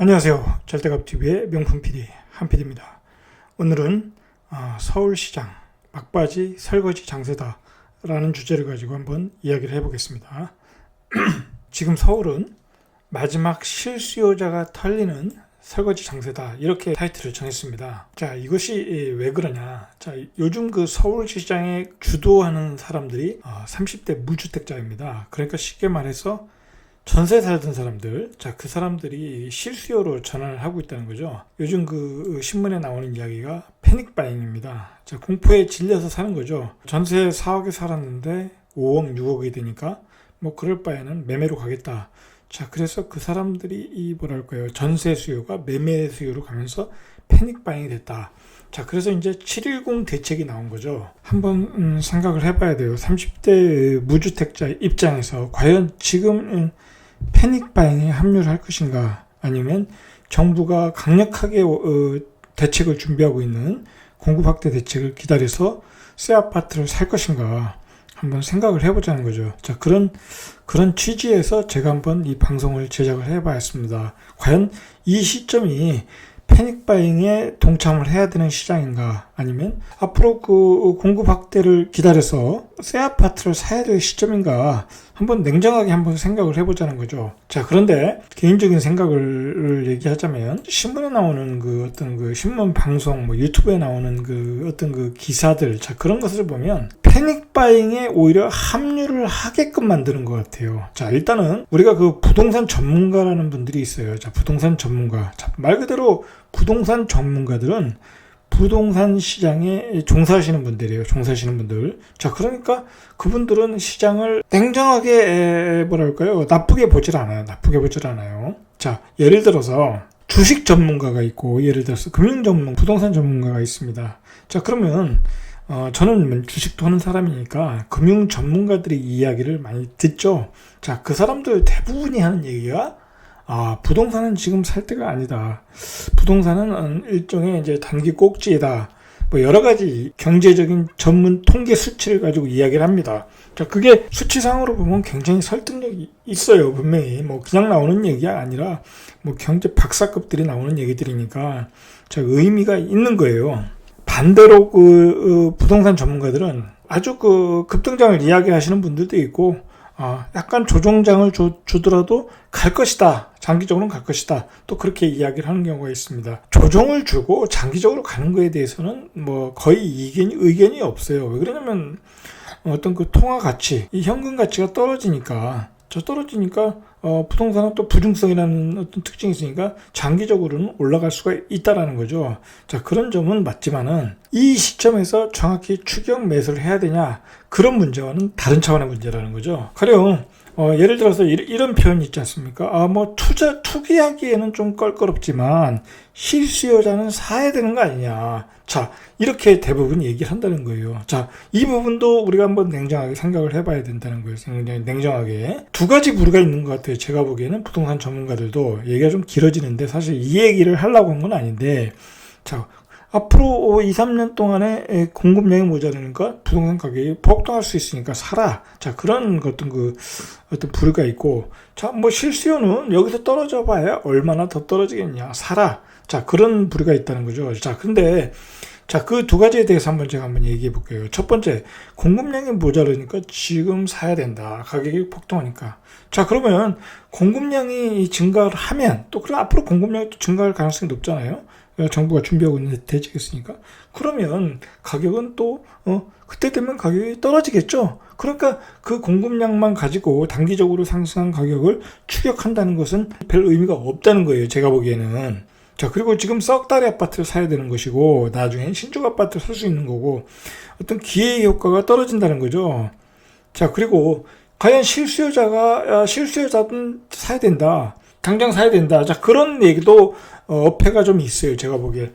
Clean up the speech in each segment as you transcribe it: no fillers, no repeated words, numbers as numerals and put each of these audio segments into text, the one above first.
안녕하세요. 절대값TV의 명품 PD 한PD입니다. 오늘은 서울시장 막바지 설거지 장세다 라는 주제를 가지고 한번 이야기를 해보겠습니다. 지금 서울은 마지막 실수요자가 털리는 설거지 장세다, 이렇게 타이틀을 정했습니다. 자, 이것이 왜 그러냐. 자, 요즘 그 서울시장에 주도하는 사람들이 30대 무주택자입니다. 그러니까 쉽게 말해서 전세 살던 사람들, 자, 그 사람들이 실수요로 전환을 하고 있다는 거죠. 요즘 그 신문에 나오는 이야기가 패닉바잉입니다. 자, 공포에 질려서 사는 거죠. 전세 4억에 살았는데 5억, 6억이 되니까 뭐 그럴 바에는 매매로 가겠다. 자, 그래서 그 사람들이 전세 수요가 매매 수요로 가면서 패닉바잉이 됐다. 자, 그래서 이제 710 대책이 나온 거죠. 한번 생각을 해봐야 돼요. 30대 무주택자 입장에서 과연 지금 패닉바잉에 합류를 할 것인가, 아니면 정부가 강력하게 대책을 준비하고 있는 공급 확대 대책을 기다려서 새 아파트를 살 것인가 한번 생각을 해보자는 거죠. 자, 그런 취지에서 제가 한번 이 방송을 제작을 해봤습니다. 과연 이 시점이 패닉바잉에 동참을 해야 되는 시장인가, 아니면 앞으로 그 공급 확대를 기다려서 새 아파트를 사야 될 시점인가 한번 냉정하게 한번 생각을 해보자는 거죠. 자, 그런데 개인적인 생각을 얘기하자면 신문에 나오는 그 어떤 그 신문 방송, 뭐 유튜브에 나오는 그 어떤 그 기사들, 자, 그런 것을 보면 패닉바잉에 오히려 합류를 하게끔 만드는 것 같아요. 자, 일단은 우리가 그 부동산 전문가라는 분들이 있어요. 자, 부동산 전문가. 자, 말 그대로 부동산 전문가들은 부동산 시장에 종사하시는 분들이에요. 종사하시는 분들. 자, 그러니까 그분들은 시장을 냉정하게 나쁘게 보질 않아요. 자, 예를 들어서 주식 전문가가 있고, 예를 들어서 금융 전문, 부동산 전문가가 있습니다. 자, 그러면 저는 주식도 하는 사람이니까 금융 전문가들의 이야기를 많이 듣죠. 자, 그 사람들 대부분이 하는 얘기가 부동산은 지금 살 때가 아니다. 부동산은 일종의 이제 단기 꼭지이다. 뭐 여러 가지 경제적인 전문 통계 수치를 가지고 이야기를 합니다. 자, 그게 수치상으로 보면 굉장히 설득력이 있어요. 분명히 뭐 그냥 나오는 얘기가 아니라 뭐 경제 박사급들이 나오는 얘기들이니까 자, 의미가 있는 거예요. 반대로 그 부동산 전문가들은 아주 그 급등장을 이야기하시는 분들도 있고, 약간 조정장을 주더라도 갈 것이다. 장기적으로는 갈 것이다. 또 그렇게 이야기를 하는 경우가 있습니다. 조정을 주고 장기적으로 가는 거에 대해서는 뭐 거의 의견이 없어요. 왜 그러냐면 어떤 그 통화 가치, 이 현금 가치가 떨어지니까 부동산은 또 부중성이라는 어떤 특징이 있으니까 장기적으로는 올라갈 수가 있다라는 거죠. 자, 그런 점은 맞지만은 이 시점에서 정확히 추격 매수를 해야 되냐, 그런 문제와는 다른 차원의 문제라는 거죠. 가령 예를 들어서 이런 표현이 있지 않습니까? 투기하기에는 좀 껄끄럽지만 실수요자는 사야 되는 거 아니냐. 자, 이렇게 대부분 얘기를 한다는 거예요. 자, 이 부분도 우리가 한번 냉정하게 생각을 해봐야 된다는 거예요. 굉장히 냉정하게. 두 가지 부류가 있는 것 같아요. 제가 보기에는 부동산 전문가들도 얘기가 좀 길어지는데 사실 이 얘기를 하려고 한 건 아닌데, 자, 앞으로 2, 3년 동안에 공급량이 모자라니까 부동산 가격이 폭등할 수 있으니까 사라. 자, 그런 어떤 부류가 있고, 자, 뭐 실수요는 여기서 떨어져 봐야 얼마나 더 떨어지겠냐. 사라. 자, 그런 부류가 있다는 거죠. 자, 근데 자, 그 두 가지에 대해서 제가 한번 얘기해 볼게요. 첫 번째, 공급량이 모자라니까 지금 사야 된다. 가격이 폭등하니까. 자, 그러면 공급량이 증가를 하면 또 그럼 앞으로 공급량이 또 증가할 가능성이 높잖아요. 정부가 준비하고 있는 대책이 있으니까. 그러면 가격은 또 그때 되면 가격이 떨어지겠죠. 그러니까 그 공급량만 가지고 단기적으로 상승한 가격을 추격한다는 것은 별 의미가 없다는 거예요. 제가 보기에는. 자, 그리고 지금 썩다리 아파트를 사야 되는 것이고, 나중엔 신축 아파트를 살 수 있는 거고, 어떤 기회 효과가 떨어진다는 거죠. 자, 그리고 과연 실수요자는 사야 된다. 당장 사야 된다. 자, 그런 얘기도 어폐가 좀 있어요. 제가 보기에.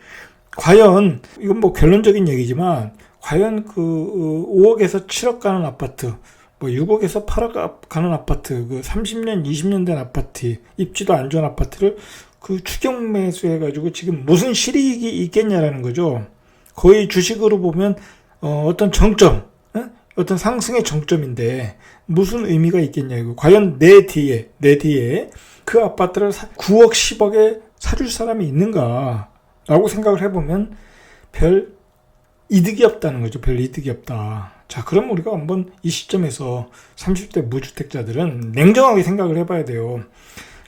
과연, 이건 뭐 결론적인 얘기지만, 과연 그 5억에서 7억 가는 아파트, 뭐 6억에서 8억 가는 아파트, 그 30년, 20년 된 아파트, 입지도 안 좋은 아파트를 그 추격 매수해가지고 지금 무슨 실익이 있겠냐라는 거죠. 거의 주식으로 보면 어떤 정점, 어떤 상승의 정점인데 무슨 의미가 있겠냐 이거. 과연 내 뒤에 그 아파트를 9억 10억에 사줄 사람이 있는가라고 생각을 해보면 별 이득이 없다는 거죠. 별 이득이 없다. 자, 그럼 우리가 한번 이 시점에서 30대 무주택자들은 냉정하게 생각을 해봐야 돼요.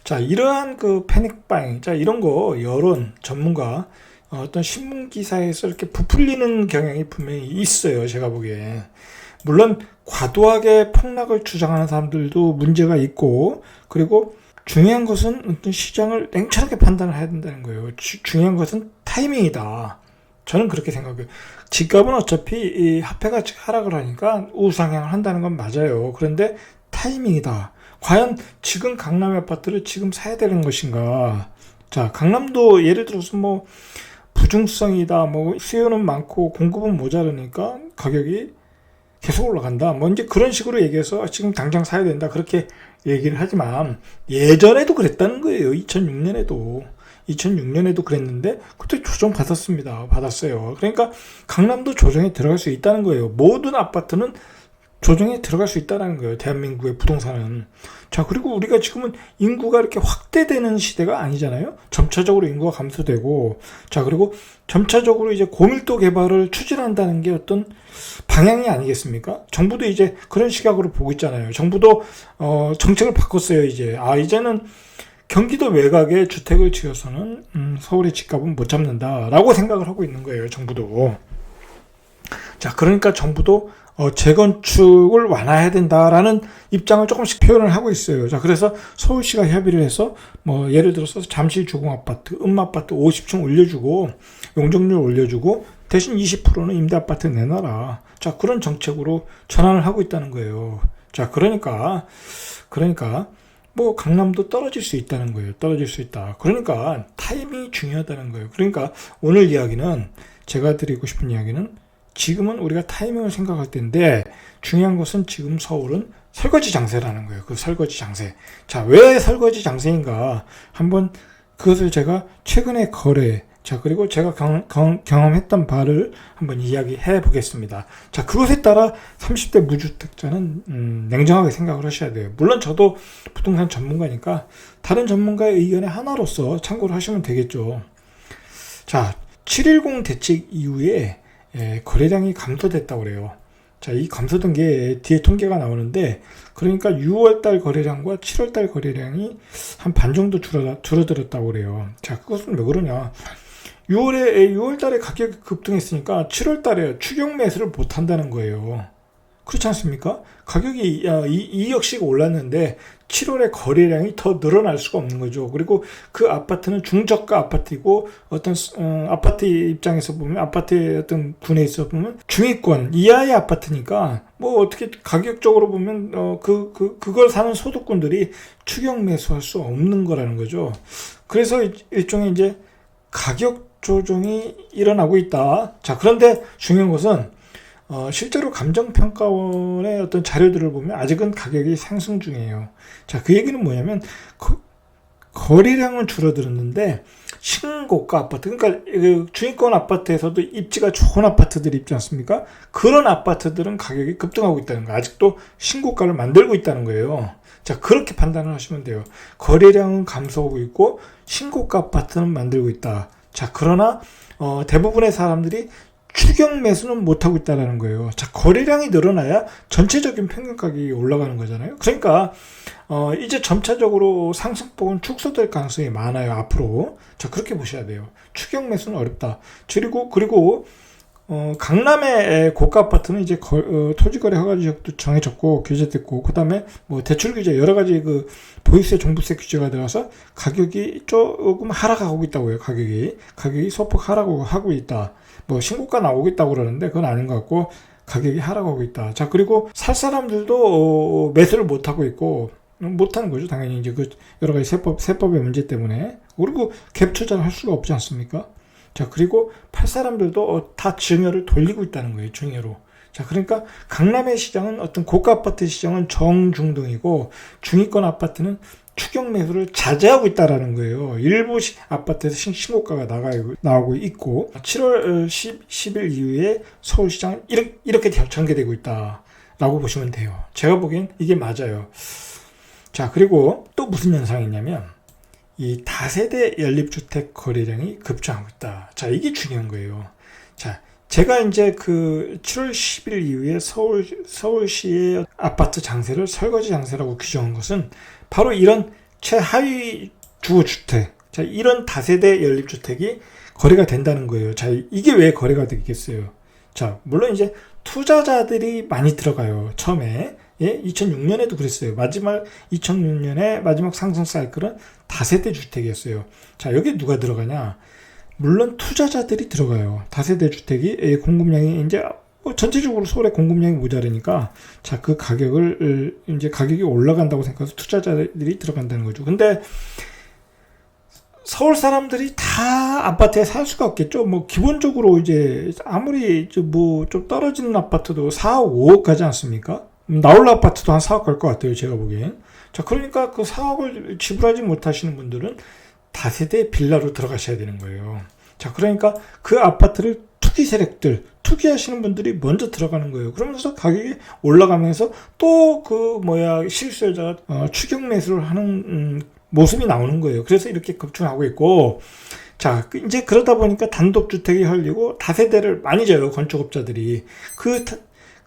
자, 이러한 그 패닉바잉, 자, 이런 거 여론, 전문가, 어떤 신문기사에서 이렇게 부풀리는 경향이 분명히 있어요. 제가 보기에. 물론 과도하게 폭락을 주장하는 사람들도 문제가 있고, 그리고 중요한 것은 어떤 시장을 냉철하게 판단을 해야 된다는 거예요. 중요한 것은 타이밍이다. 저는 그렇게 생각해요. 집값은 어차피 이 화폐가 하락을 하니까 우상향을 한다는 건 맞아요. 그런데 타이밍이다. 과연 지금 강남의 아파트를 지금 사야 되는 것인가? 자, 강남도 예를 들어서 뭐 부중성이다, 뭐 수요는 많고 공급은 모자르니까 가격이 계속 올라간다. 뭐 이제 그런 식으로 얘기해서 지금 당장 사야 된다. 그렇게 얘기를 하지만 예전에도 그랬다는 거예요. 2006년에도 그랬는데 그때 조정 받았어요. 그러니까 강남도 조정에 들어갈 수 있다는 거예요. 모든 아파트는 조정에 들어갈 수 있다는 거예요. 대한민국의 부동산은. 자, 그리고 우리가 지금은 인구가 이렇게 확대되는 시대가 아니잖아요. 점차적으로 인구가 감소되고, 자, 그리고 점차적으로 이제 고밀도 개발을 추진한다는 게 어떤 방향이 아니겠습니까? 정부도 이제 그런 시각으로 보고 있잖아요. 정부도 정책을 바꿨어요. 이제는 경기도 외곽에 주택을 지어서는 서울의 집값은 못 잡는다라고 생각을 하고 있는 거예요. 정부도. 자, 그러니까 정부도 재건축을 완화해야 된다라는 입장을 조금씩 표현을 하고 있어요. 자, 그래서 서울시가 협의를 해서 뭐 예를 들어서 잠실 주공아파트, 음아파트 50층 올려주고 용적률 올려주고 대신 20%는 임대아파트 내놔라. 자, 그런 정책으로 전환을 하고 있다는 거예요. 자, 그러니까 뭐 강남도 떨어질 수 있다는 거예요. 떨어질 수 있다. 그러니까 타이밍이 중요하다는 거예요. 그러니까 오늘 이야기는, 제가 드리고 싶은 이야기는, 지금은 우리가 타이밍을 생각할 때인데 중요한 것은 지금 서울은 설거지 장세라는 거예요. 그 설거지 장세. 자, 왜 설거지 장세인가? 한번 그것을 제가 최근에 자, 그리고 제가 경험했던 바를 한번 이야기해 보겠습니다. 자, 그것에 따라 30대 무주택자는 냉정하게 생각을 하셔야 돼요. 물론 저도 부동산 전문가니까 다른 전문가의 의견의 하나로서 참고를 하시면 되겠죠. 자, 7.10 대책 이후에 거래량이 감소됐다고 그래요. 자, 이 감소된 게 뒤에 통계가 나오는데, 그러니까 6월달 거래량과 7월달 거래량이 한 반 정도 줄어들었다고 그래요. 자, 그것은 왜 그러냐? 6월달에 가격이 급등했으니까 7월달에 추격 매수를 못 한다는 거예요. 그렇지 않습니까? 가격이 2억씩 올랐는데 7월에 거래량이 더 늘어날 수가 없는 거죠. 그리고 그 아파트는 중저가 아파트이고, 어떤 아파트 입장에서 보면, 아파트의 어떤 군에서 보면 중위권 이하의 아파트니까 뭐 어떻게 가격적으로 보면 그걸 사는 소득군들이 추격 매수할 수 없는 거라는 거죠. 그래서 일종의 이제 가격 조정이 일어나고 있다. 자, 그런데 중요한 것은 실제로 감정평가원의 어떤 자료들을 보면 아직은 가격이 상승 중이에요. 자, 그 얘기는 뭐냐면 거래량은 줄어들었는데 신고가 아파트, 그러니까 중위권 아파트에서도 입지가 좋은 아파트들이 있지 않습니까? 그런 아파트들은 가격이 급등하고 있다는 거예요. 아직도 신고가를 만들고 있다는 거예요. 자, 그렇게 판단을 하시면 돼요. 거래량은 감소하고 있고 신고가 아파트는 만들고 있다. 자, 그러나 대부분의 사람들이 추격 매수는 못하고 있다는 거예요. 자, 거래량이 늘어나야 전체적인 평균 가격이 올라가는 거잖아요. 그러니까 이제 점차적으로 상승폭은 축소될 가능성이 많아요. 앞으로. 자, 그렇게 보셔야 돼요. 추격 매수는 어렵다. 그리고 강남의 고가 아파트는 이제 토지거래 허가 지역도 정해졌고 규제됐고, 그 다음에 뭐 대출 규제 여러 가지 그 보유세 종부세 규제가 들어서 가격이 조금 하락하고 있다고요. 가격이 소폭 하락하고 있다. 뭐 신고가 나오고 있다고 그러는데 그건 아닌 것 같고 가격이 하락하고 있다. 자, 그리고 살 사람들도 매수를 못 하고 있고, 못하는 거죠. 당연히 이제 그 여러 가지 세법의 문제 때문에. 그리고 갭 투자를 할 수가 없지 않습니까? 자, 그리고 팔 사람들도 다 증여를 돌리고 있다는 거예요. 증여로. 자, 그러니까 강남의 시장은, 어떤 고가 아파트 시장은 정중등이고 중위권 아파트는 추격 매수를 자제하고 있다라는 거예요. 일부 아파트에서 신고가가 나오고 있고, 7월 10일 이후에 서울시장은 이렇게 전개되고 있다라고 보시면 돼요. 제가 보기엔 이게 맞아요. 자, 그리고 또 무슨 현상이 있냐면, 이 다세대 연립주택 거래량이 급증하고 있다. 자, 이게 중요한 거예요. 자, 제가 이제 그 7월 10일 이후에 서울시의 아파트 장세를 설거지 장세라고 규정한 것은 바로 이런 최하위 주거주택, 자, 이런 다세대 연립주택이 거래가 된다는 거예요. 자, 이게 왜 거래가 되겠어요? 자, 물론 이제 투자자들이 많이 들어가요. 처음에. 예, 2006년에도 그랬어요. 2006년에 마지막 상승 사이클은 다세대 주택이었어요. 자, 여기 누가 들어가냐? 물론 투자자들이 들어가요. 다세대 주택이 공급량이 이제 전체적으로 서울의 공급량이 모자라니까, 자, 그 가격을 이제 가격이 올라간다고 생각해서 투자자들이 들어간다는 거죠. 근데 서울 사람들이 다 아파트에 살 수가 없겠죠. 뭐 기본적으로 이제 아무리 뭐 좀 떨어지는 아파트도 4억, 5억 가지 않습니까? 나홀로 아파트도 한 4억 갈 것 같아요, 제가 보기엔. 자, 그러니까 그 4억을 지불하지 못하시는 분들은 다세대 빌라로 들어가셔야 되는 거예요. 자, 그러니까 그 아파트를 투기 세력들, 투기하시는 분들이 먼저 들어가는 거예요. 그러면서 가격이 올라가면서 또 실수요자가 추격 매수를 하는 모습이 나오는 거예요. 그래서 이렇게 급증하고 있고, 자, 이제 그러다 보니까 단독주택이 헐리고 다세대를 많이 져요, 건축업자들이.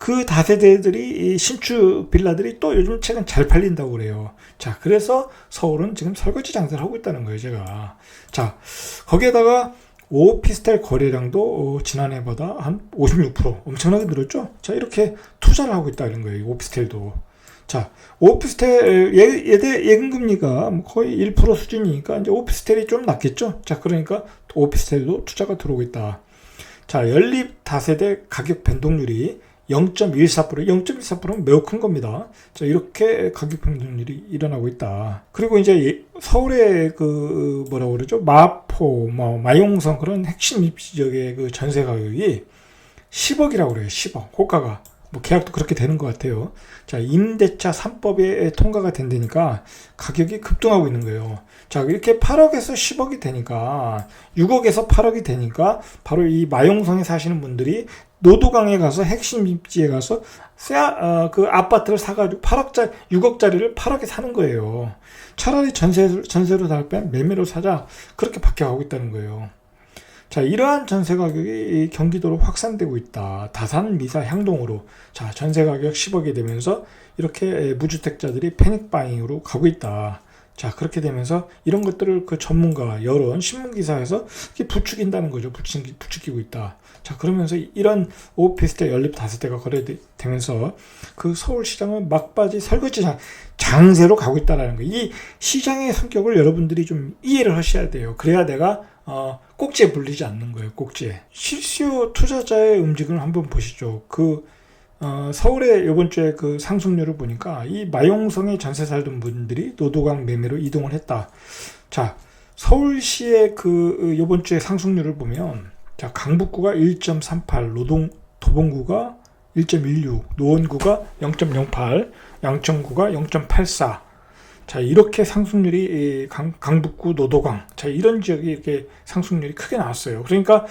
그 다세대들이, 신축 빌라들이 또 요즘 최근 잘 팔린다고 그래요. 자, 그래서 서울은 지금 설거지 장사를 하고 있다는 거예요, 제가. 자, 거기에다가 오피스텔 거래량도 지난해보다 한 56% 엄청나게 늘었죠? 자, 이렇게 투자를 하고 있다는 거예요, 오피스텔도. 자, 오피스텔 예금금리가 거의 1% 수준이니까 이제 오피스텔이 좀 낮겠죠? 자, 그러니까 오피스텔도 투자가 들어오고 있다. 자, 연립 다세대 가격 변동률이 0.14%, 0.14%는 매우 큰 겁니다. 자, 이렇게 가격 변동률이 일어나고 있다. 그리고 이제 서울의 마포, 마용성 그런 핵심 입지 지역의 그 전세 가격이 10억이라고 그래요. 10억. 호가가. 계약도 그렇게 되는 것 같아요. 자, 임대차 3법에 통과가 된다니까 가격이 급등하고 있는 거예요. 자, 이렇게 8억에서 10억이 되니까 6억에서 8억이 되니까 바로 이 마용성에 사시는 분들이 노도강에 가서 핵심 입지에 가서 그 아파트를 사가지고 6억짜리를 8억에 사는 거예요. 차라리 전세로 살 뺀 매매로 사자, 그렇게 바뀌어가고 있다는 거예요. 자, 이러한 전세 가격이 경기도로 확산되고 있다. 다산, 미사, 향동으로. 자, 전세 가격 10억이 되면서 이렇게 무주택자들이 패닉바잉으로 가고 있다. 자, 그렇게 되면서 이런 것들을 그 전문가, 여론, 신문기사에서 부추긴다는 거죠. 부추기고 있다. 자, 그러면서 이런 오피스텔 연립 다세대가 거래되면서 그 서울시장은 막바지 설거지 장세로 가고 있다는 거예요. 이 시장의 성격을 여러분들이 좀 이해를 하셔야 돼요. 그래야 내가 꼭지에 물리지 않는 거예요. 꼭지에. 실수요 투자자의 움직임을 한번 보시죠. 서울의 이번 주에 그 상승률을 보니까 이 마용성에 전세 살던 분들이 노도강 매매로 이동을 했다. 자, 서울시의 이번 주에 상승률을 보면, 자, 강북구가 1.38, 도봉구가 1.16, 노원구가 0.08, 양천구가 0.84. 자, 이렇게 상승률이 강북구, 노도강, 자, 이런 지역이 이렇게 상승률이 크게 나왔어요. 그러니까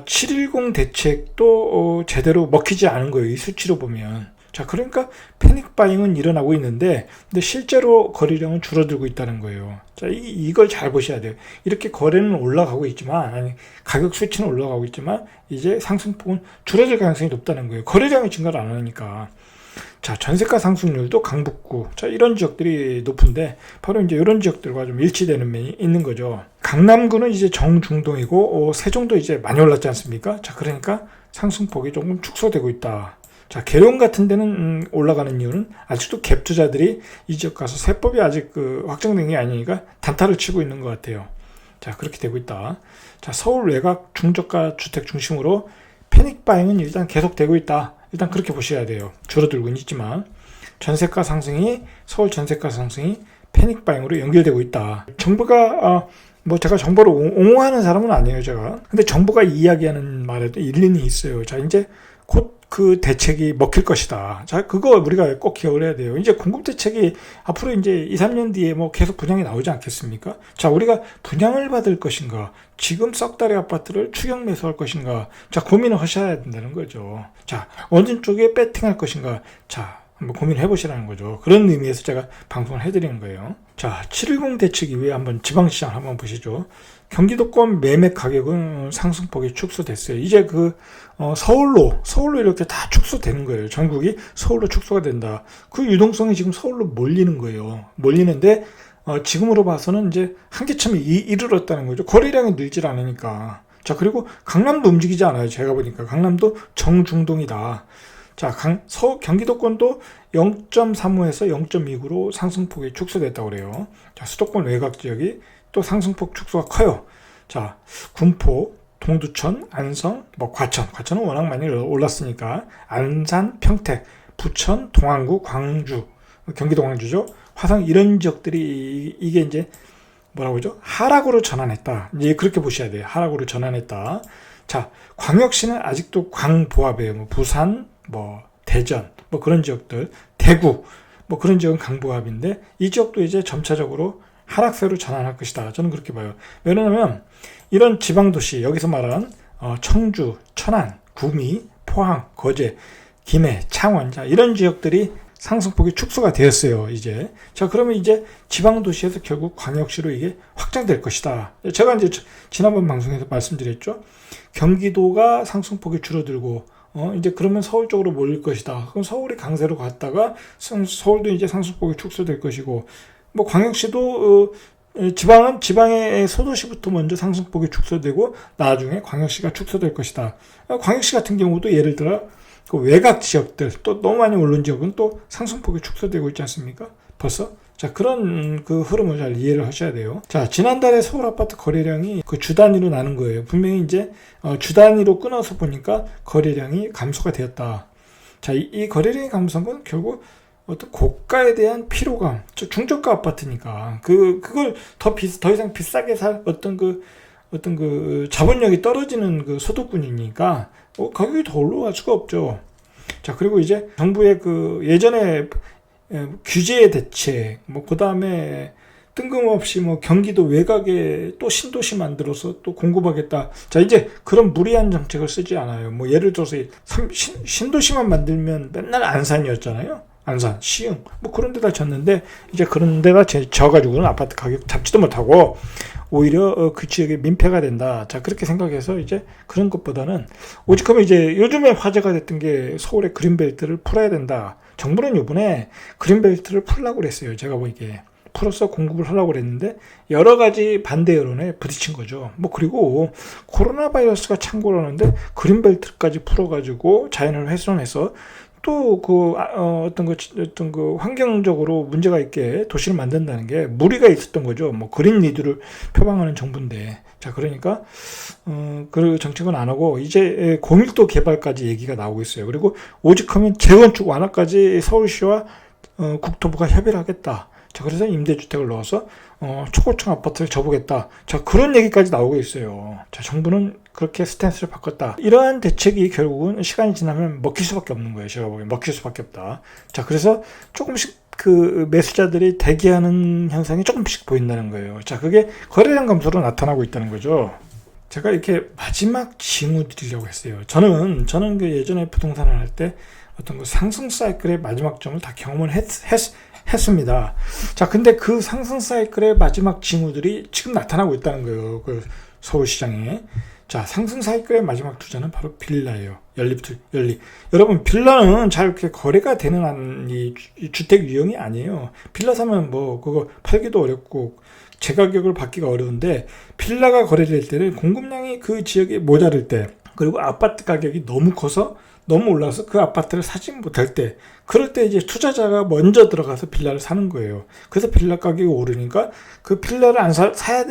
710 대책도 제대로 먹히지 않은 거예요. 이 수치로 보면. 자, 그러니까 패닉 바잉은 일어나고 있는데, 근데 실제로 거래량은 줄어들고 있다는 거예요. 자, 이걸 잘 보셔야 돼요. 이렇게 거래는 올라가고 있지만, 가격 수치는 올라가고 있지만, 이제 상승폭은 줄어들 가능성이 높다는 거예요. 거래량이 증가를 안 하니까. 자, 전세가 상승률도 강북구, 자, 이런 지역들이 높은데, 바로 이제 이런 지역들과 좀 일치되는 면이 있는 거죠. 강남구는 이제 정중동이고, 세종도 이제 많이 올랐지 않습니까? 자, 그러니까 상승폭이 조금 축소되고 있다. 자, 계룡 같은 데는 올라가는 이유는 아직도 갭 투자들이 이 지역 가서 세법이 아직 확정된 게 아니니까 단타를 치고 있는 것 같아요. 자, 그렇게 되고 있다. 자, 서울 외곽 중저가 주택 중심으로 패닉 바잉은 일단 계속되고 있다. 일단 그렇게 보셔야 돼요. 줄어들고 있지만 서울 전세가 상승이 패닉 바잉으로 연결되고 있다. 정부가 제가 정보를 옹호하는 사람은 아니에요, 제가. 근데 정부가 이야기하는 말에도 일리는 있어요. 자, 이제 곧 그 대책이 먹힐 것이다. 자, 그거 우리가 꼭 기억을 해야 돼요. 이제 공급 대책이 앞으로 이제 2, 3년 뒤에 계속 분양이 나오지 않겠습니까? 자, 우리가 분양을 받을 것인가? 지금 썩다리 아파트를 추격 매수할 것인가? 자, 고민을 하셔야 된다는 거죠. 자, 어느 쪽에 배팅할 것인가? 자, 한번 고민을 해보시라는 거죠. 그런 의미에서 제가 방송을 해드리는 거예요. 자, 710 대책 이후에 한번 지방시장 한번 보시죠. 경기도권 매매 가격은 상승폭이 축소됐어요. 이제 서울로 이렇게 다 축소되는 거예요. 전국이 서울로 축소가 된다. 그 유동성이 지금 서울로 몰리는 거예요. 몰리는데 지금으로 봐서는 이제 한계점에 이르렀다는 거죠. 거래량이 늘질 않으니까. 자, 그리고 강남도 움직이지 않아요. 제가 보니까 강남도 정중동이다. 자, 경기도권도 0.35에서 0.29로 상승폭이 축소됐다고 그래요. 자, 수도권 외곽 지역이 또 상승폭 축소가 커요. 자, 군포, 동두천, 안성, 과천은 워낙 많이 올랐으니까 안산, 평택, 부천, 동안구, 광주, 경기도 광주죠. 화성 이런 지역들이 이게 이제 뭐라고 하죠? 하락으로 전환했다. 이제 그렇게 보셔야 돼요. 하락으로 전환했다. 자, 광역시는 아직도 광보합이에요. 부산, 대전, 그런 지역들, 대구, 그런 지역은 강보합인데 이 지역도 이제 점차적으로 하락세로 전환할 것이다. 저는 그렇게 봐요. 왜냐하면 이런 지방도시, 여기서 말하는 청주, 천안, 구미, 포항, 거제, 김해, 창원, 자, 이런 지역들이 상승폭이 축소가 되었어요. 이제. 자, 그러면 이제 지방도시에서 결국 광역시로 이게 확장될 것이다. 제가 이제 지난번 방송에서 말씀드렸죠. 경기도가 상승폭이 줄어들고 이제 그러면 서울 쪽으로 몰릴 것이다. 그럼 서울이 강세로 갔다가 서울도 이제 상승폭이 축소될 것이고, 광역시도 지방의 소도시부터 먼저 상승폭이 축소되고 나중에 광역시가 축소될 것이다. 광역시 같은 경우도 예를 들어 외곽 지역들 또 너무 많이 오른 지역은 또 상승폭이 축소되고 있지 않습니까? 벌써? 자, 그런 흐름을 잘 이해를 하셔야 돼요. 자, 지난달에 서울 아파트 거래량이 주 단위로 나는 거예요. 분명히 이제 주 단위로 끊어서 보니까 거래량이 감소가 되었다. 자, 이 거래량이 감소한 건 결국 어떤 고가에 대한 피로감, 중저가 아파트니까 그걸 더 이상 비싸게 살 어떤 자본력이 떨어지는 소득군이니까 가격이 더 올라갈 수가 없죠. 자, 그리고 이제 정부의 예전에 규제의 대책, 그 다음에 뜬금없이 경기도 외곽에 또 신도시 만들어서 또 공급하겠다. 자, 이제 그런 무리한 정책을 쓰지 않아요. 예를 들어서 신도시만 만들면 맨날 안산이었잖아요. 안산, 시흥, 그런 데다 졌는데, 이제 그런 데다 져가지고는 아파트 가격 잡지도 못하고, 오히려 그 지역에 민폐가 된다. 자, 그렇게 생각해서 이제 그런 것보다는, 오직하면 이제 요즘에 화제가 됐던 게 서울의 그린벨트를 풀어야 된다. 정부는 이번에 그린벨트를 풀려고 그랬어요. 제가 보기에. 풀어서 공급을 하려고 그랬는데, 여러 가지 반대 여론에 부딪힌 거죠. 그리고 코로나 바이러스가 창궐하는데, 그린벨트까지 풀어가지고 자연을 훼손해서, 또 어떤 환경적으로 문제가 있게 도시를 만든다는 게 무리가 있었던 거죠. 그린 리드를 표방하는 정부인데, 자, 그러니까 그 정책은 안 하고 이제 고밀도 개발까지 얘기가 나오고 있어요. 그리고 오직하면 재건축 완화까지 서울시와 국토부가 협의를 하겠다. 자, 그래서 임대주택을 넣어서 초고층 아파트를 줘보겠다. 자, 그런 얘기까지 나오고 있어요. 자, 정부는 그렇게 스탠스를 바꿨다. 이러한 대책이 결국은 시간이 지나면 먹힐 수밖에 없는 거예요. 제가 보기엔 먹힐 수밖에 없다. 자, 그래서 조금씩 매수자들이 대기하는 현상이 조금씩 보인다는 거예요. 자, 그게 거래량 감소로 나타나고 있다는 거죠. 제가 이렇게 마지막 징후 드리려고 했어요. 저는 예전에 부동산을 할 때 어떤 상승 사이클의 마지막 점을 다 경험을 했습니다. 자, 근데 그 상승 사이클의 마지막 징후들이 지금 나타나고 있다는 거예요. 서울시장에. 자, 상승 사이클의 마지막 투자는 바로 빌라예요. 연립. 여러분, 빌라는 잘 이렇게 거래가 되는 이 주택 유형이 아니에요. 빌라 사면 그거 팔기도 어렵고 재가격을 받기가 어려운데, 빌라가 거래될 때는 공급량이 그 지역에 모자랄 때, 그리고 아파트 가격이 너무 커서 너무 올라서 그 아파트를 사지 못할 때, 그럴 때 이제 투자자가 먼저 들어가서 빌라를 사는 거예요. 그래서 빌라 가격이 오르니까 그 빌라를 사야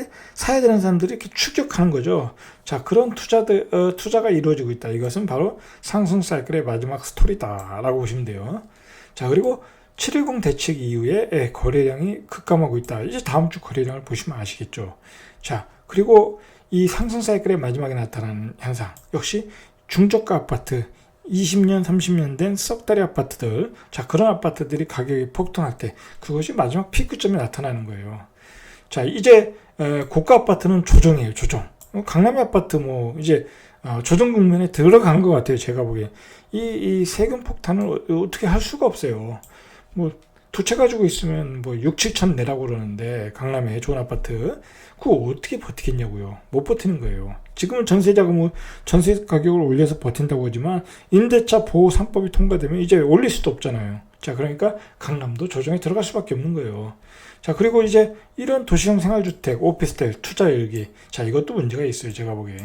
되는 사람들이 이렇게 추격하는 거죠. 자, 그런 투자가 이루어지고 있다. 이것은 바로 상승 사이클의 마지막 스토리다라고 보시면 돼요. 자, 그리고 710 대책 이후에 거래량이 급감하고 있다. 이제 다음 주 거래량을 보시면 아시겠죠. 자, 그리고 이 상승 사이클의 마지막에 나타나는 현상 역시 중저가 아파트, 20년, 30년 된 썩다리 아파트들, 자, 그런 아파트들이 가격이 폭등할 때 그것이 마지막 피크점에 나타나는 거예요. 자, 이제 고가 아파트는 조정이에요. 조정. 강남의 아파트 이제 조정 국면에 들어간 것 같아요. 제가 보기에 이 세금 폭탄을 어떻게 할 수가 없어요. 뭐 두 채 가지고 있으면 뭐 6, 7천 내라고 그러는데 강남에 좋은 아파트 그거 어떻게 버티겠냐고요. 못 버티는 거예요. 지금은 전세자금을 전세 가격을 올려서 버틴다고 하지만 임대차 보호 3법이 통과되면 이제 올릴 수도 없잖아요. 자, 그러니까 강남도 조정에 들어갈 수밖에 없는 거예요. 자, 그리고 이제 이런 도시형 생활주택, 오피스텔 투자 열기. 자, 이것도 문제가 있어요. 제가 보기에.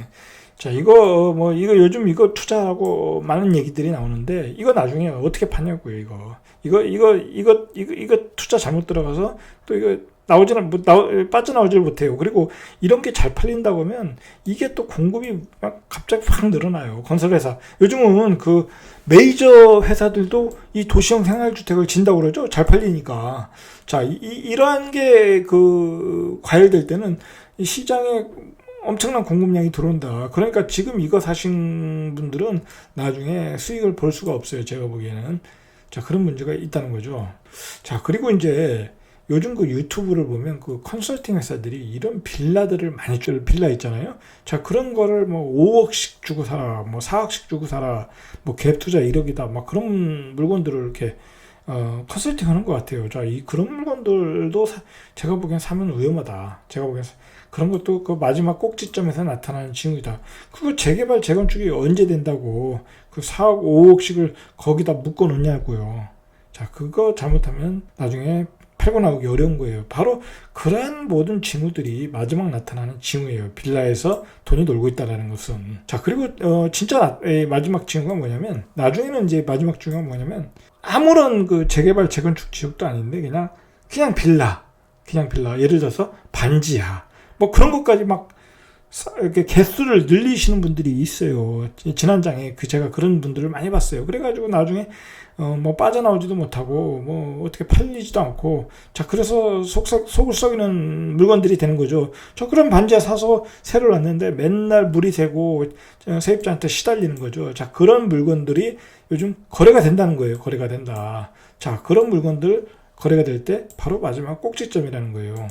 자, 이거 요즘 이거 투자하고 많은 얘기들이 나오는데, 이거 나중에 어떻게 파냐고요, 이거 투자 잘못 들어가서 또 이거 빠져나오질 못해요. 그리고 이런 게 잘 팔린다고 하면 이게 또 공급이 막 갑자기 확 늘어나요. 건설회사. 요즘은 그 메이저 회사들도 이 도시형 생활주택을 진다고 그러죠. 잘 팔리니까. 자, 이러한 게 과열될 때는 이 시장에 엄청난 공급량이 들어온다. 그러니까 지금 이거 사신 분들은 나중에 수익을 볼 수가 없어요. 제가 보기에는. 자, 그런 문제가 있다는 거죠. 자, 그리고 이제 요즘 그 유튜브를 보면 그 컨설팅 회사들이 이런 빌라들을 많이 빌라 있잖아요. 자, 그런 거를 뭐 5억씩 주고 사라, 뭐 4억씩 주고 사라, 뭐 갭 투자 1억이다, 막 그런 물건들을 이렇게 컨설팅 하는 것 같아요. 자, 그런 물건들도 제가 보기엔 사면 위험하다. 제가 보기엔 그런 것도 그 마지막 꼭지점에서 나타나는 징후이다. 그거 재개발, 재건축이 언제 된다고 그 4억, 5억씩을 거기다 묶어 놓냐고요. 자, 그거 잘못하면 나중에 팔고 나오기 어려운 거예요. 바로 그러한 모든 징후들이 마지막 나타나는 징후예요. 빌라에서 돈이 놀고 있다는 것은. 자, 그리고 진짜 마지막 징후가 뭐냐면, 나중에는 이제 마지막 징후가 뭐냐면, 아무런 그 재개발, 재건축 지역도 아닌데 그냥 빌라. 예를 들어서 반지하. 뭐 그런 것까지 막 이렇게 개수를 늘리시는 분들이 있어요. 지난장에 제가 그런 분들을 많이 봤어요. 그래가지고 나중에 뭐 빠져나오지도 못하고 뭐 어떻게 팔리지도 않고, 자, 그래서 속을 썩이는 물건들이 되는 거죠. 저 그런 반지하 사서 새로 놨는데 맨날 물이 새고 세입자한테 시달리는 거죠. 자, 그런 물건들이 요즘 거래가 된다는 거예요. 거래가 된다. 자, 그런 물건들 거래가 될 때 바로 마지막 꼭지점이라는 거예요.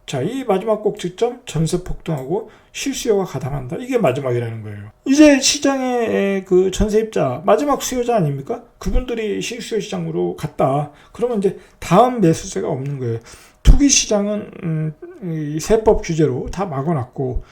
자, 이 마지막 꼭지점, 전세 폭등하고 실수요가 가담한다. 이게 마지막이라는 거예요. 이제 시장의 그 전세입자, 마지막 수요자 아닙니까? 그분들이 실수요 시장으로 갔다. 그러면 이제 다음 매수세가 없는 거예요. 투기 시장은 이 세법 규제로 다 막아놨고,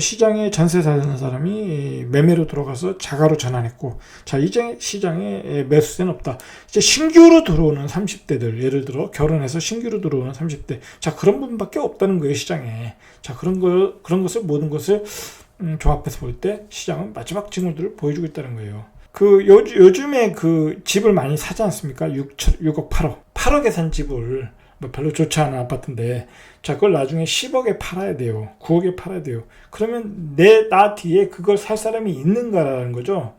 시장에 전세 사는 사람이 매매로 들어가서 자가로 전환했고, 자, 이제 시장에 매수세는 없다. 이제 신규로 들어오는 30대들, 예를 들어 결혼해서 신규로 들어오는 30대, 자, 그런 분밖에 없다는 거예요, 시장에. 자, 그런 것을, 모든 것을 종합해서 볼 때 시장은 마지막 징후들을 보여주고 있다는 거예요. 요즘에 그 집을 많이 사지 않습니까? 6억, 8억. 8억에 산 집을, 뭐 별로 좋지 않은 아파트인데, 자, 그걸 나중에 10억에 팔아야 돼요. 9억에 팔아야 돼요. 그러면 나 뒤에 그걸 살 사람이 있는가라는 거죠.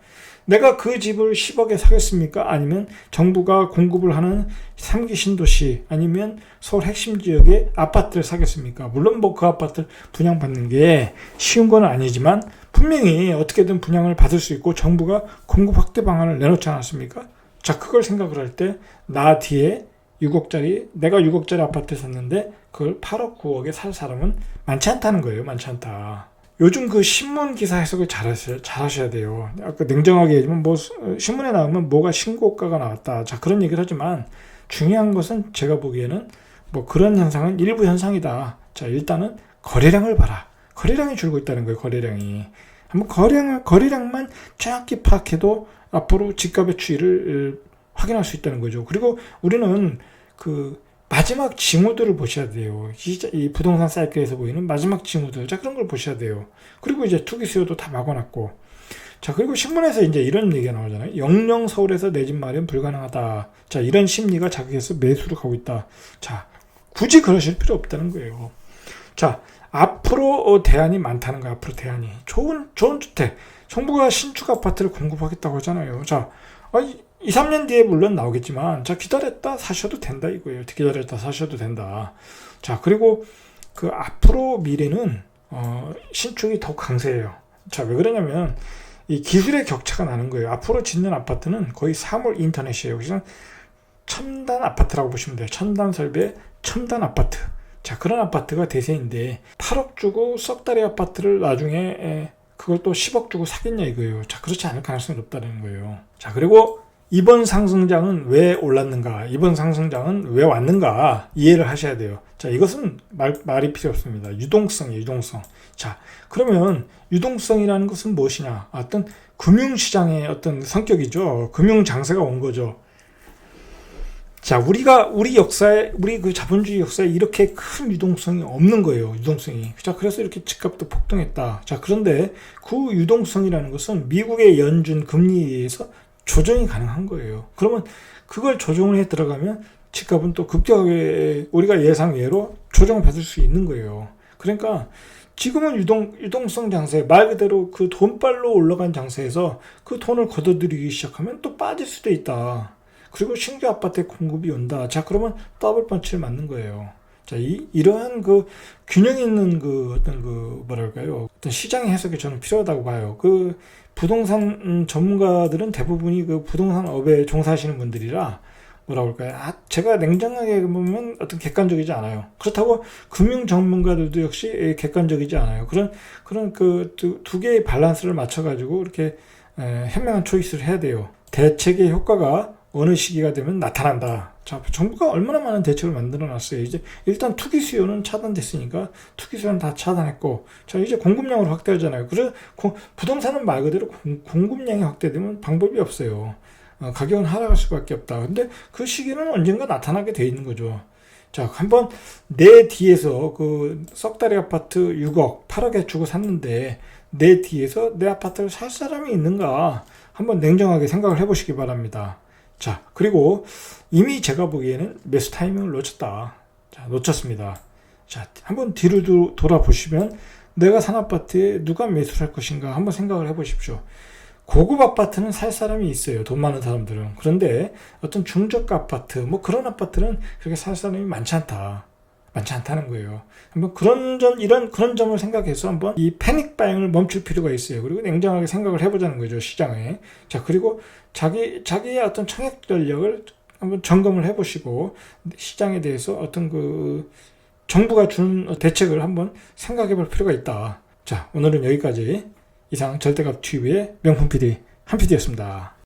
내가 그 집을 10억에 사겠습니까? 아니면 정부가 공급을 하는 3기 신도시 아니면 서울 핵심 지역의 아파트를 사겠습니까? 물론 뭐 그 아파트를 분양받는 게 쉬운 건 아니지만 분명히 어떻게든 분양을 받을 수 있고 정부가 공급 확대 방안을 내놓지 않았습니까? 자, 그걸 생각을 할 때 나 뒤에 6억짜리, 내가 6억짜리 아파트 샀는데 그걸 8억, 9억에 살 사람은 많지 않다는 거예요. 많지 않다. 요즘 그 신문 기사 해석을 잘하셔야 돼요. 아까 냉정하게 얘기하면 뭐 신문에 나오면 뭐가 신고가가 나왔다. 자, 그런 얘기를 하지만 중요한 것은 제가 보기에는 뭐 그런 현상은 일부 현상이다. 자, 일단은 거래량을 봐라. 거래량이 줄고 있다는 거예요. 거래량이. 한번 거래량만 정확히 파악해도 앞으로 집값의 추이를 확인할 수 있다는 거죠. 그리고 우리는 그 마지막 징후들을 보셔야 돼요. 이 부동산 사이클에서 보이는 마지막 징후들. 자, 그런 걸 보셔야 돼요. 그리고 이제 투기 수요도 다 막아놨고. 자, 그리고 신문에서 이제 이런 얘기가 나오잖아요. 영영 서울에서 내 집 마련 불가능하다. 자, 이런 심리가 자극해서 매수로 가고 있다. 자, 굳이 그러실 필요 없다는 거예요. 자, 앞으로 대안이 많다는 거야. 앞으로 대안이. 좋은 주택. 정부가 신축 아파트를 공급하겠다고 하잖아요. 자, 2, 3년 뒤에 물론 나오겠지만, 자, 기다렸다 사셔도 된다 이거예요. 기다렸다 사셔도 된다. 자, 그리고 그 앞으로 미래는 신축이 더 강세예요. 자, 왜 그러냐면 이 기술의 격차가 나는 거예요. 앞으로 짓는 아파트는 거의 사물 인터넷이에요. 그래서 첨단 아파트라고 보시면 돼요. 첨단 설계, 첨단 아파트. 자, 그런 아파트가 대세인데 8억 주고 썩다리 아파트를 나중에 그걸 또 10억 주고 사겠냐 이거예요. 자, 그렇지 않을 가능성이 높다는 거예요. 자, 그리고 이번 상승장은 왜 올랐는가, 이번 상승장은 왜 왔는가 이해를 하셔야 돼요. 자, 이것은 말이 필요 없습니다. 유동성이에요, 유동성. 자, 그러면 유동성이라는 것은 무엇이냐? 어떤 금융시장의 어떤 성격이죠. 금융장세가 온 거죠. 자, 우리 역사에, 우리 그 자본주의 역사에 이렇게 큰 유동성이 없는 거예요. 유동성이. 자, 그래서 이렇게 집값도 폭등했다. 자, 그런데 그 유동성이라는 것은 미국의 연준 금리에 의해서 조정이 가능한 거예요. 그러면 그걸 조정을 해 들어가면 집값은 또 급격하게 우리가 예상외로 조정을 받을 수 있는 거예요. 그러니까 지금은 유동성 장세, 말 그대로 그 돈발로 올라간 장세에서 그 돈을 걷어들이기 시작하면 또 빠질 수도 있다. 그리고 신규 아파트에 공급이 온다. 자, 그러면 더블 펀치를 맞는 거예요. 자, 이러한 그 균형 있는 그 어떤 그 뭐랄까요? 어떤 시장의 해석이 저는 필요하다고 봐요. 그 부동산 전문가들은 대부분이 그 부동산 업에 종사하시는 분들이라 뭐라고 할까요? 제가 냉정하게 보면 어떤 객관적이지 않아요. 그렇다고 금융 전문가들도 역시 객관적이지 않아요. 그런 그 두 개의 밸런스를 맞춰가지고 이렇게 현명한 초이스를 해야 돼요. 대책의 효과가 어느 시기가 되면 나타난다. 자, 정부가 얼마나 많은 대책을 만들어 놨어요. 이제 일단 투기 수요는 차단됐으니까 투기 수요는 다 차단했고, 자, 이제 공급량을 확대하잖아요. 그래서 부동산은 말 그대로 공급량이 확대되면 방법이 없어요. 가격은 하락할 수밖에 없다. 근데 그 시기는 언젠가 나타나게 돼 있는 거죠. 자, 한번 내 뒤에서 그 썩다리 아파트 6억, 8억에 주고 샀는데 내 뒤에서 내 아파트를 살 사람이 있는가 한번 냉정하게 생각을 해보시기 바랍니다. 자, 그리고 이미 제가 보기에는 매수 타이밍을 놓쳤다. 자, 놓쳤습니다. 자, 한번 뒤를 돌아보시면 내가 산 아파트에 누가 매수를 할 것인가 한번 생각을 해보십시오. 고급 아파트는 살 사람이 있어요. 돈 많은 사람들은. 그런데 어떤 중저가 아파트, 뭐 그런 아파트는 그렇게 살 사람이 많지 않다는 거예요. 한번 그런 점을 생각해서 한번 이 패닉 바잉을 멈출 필요가 있어요. 그리고 냉정하게 생각을 해보자는 거죠, 시장에. 자, 그리고 자기의 어떤 청약 전략을 한번 점검을 해보시고 시장에 대해서 어떤 그 정부가 주는 대책을 한번 생각해볼 필요가 있다. 자, 오늘은 여기까지. 이상 절대값 TV의 명품 PD 한 PD였습니다.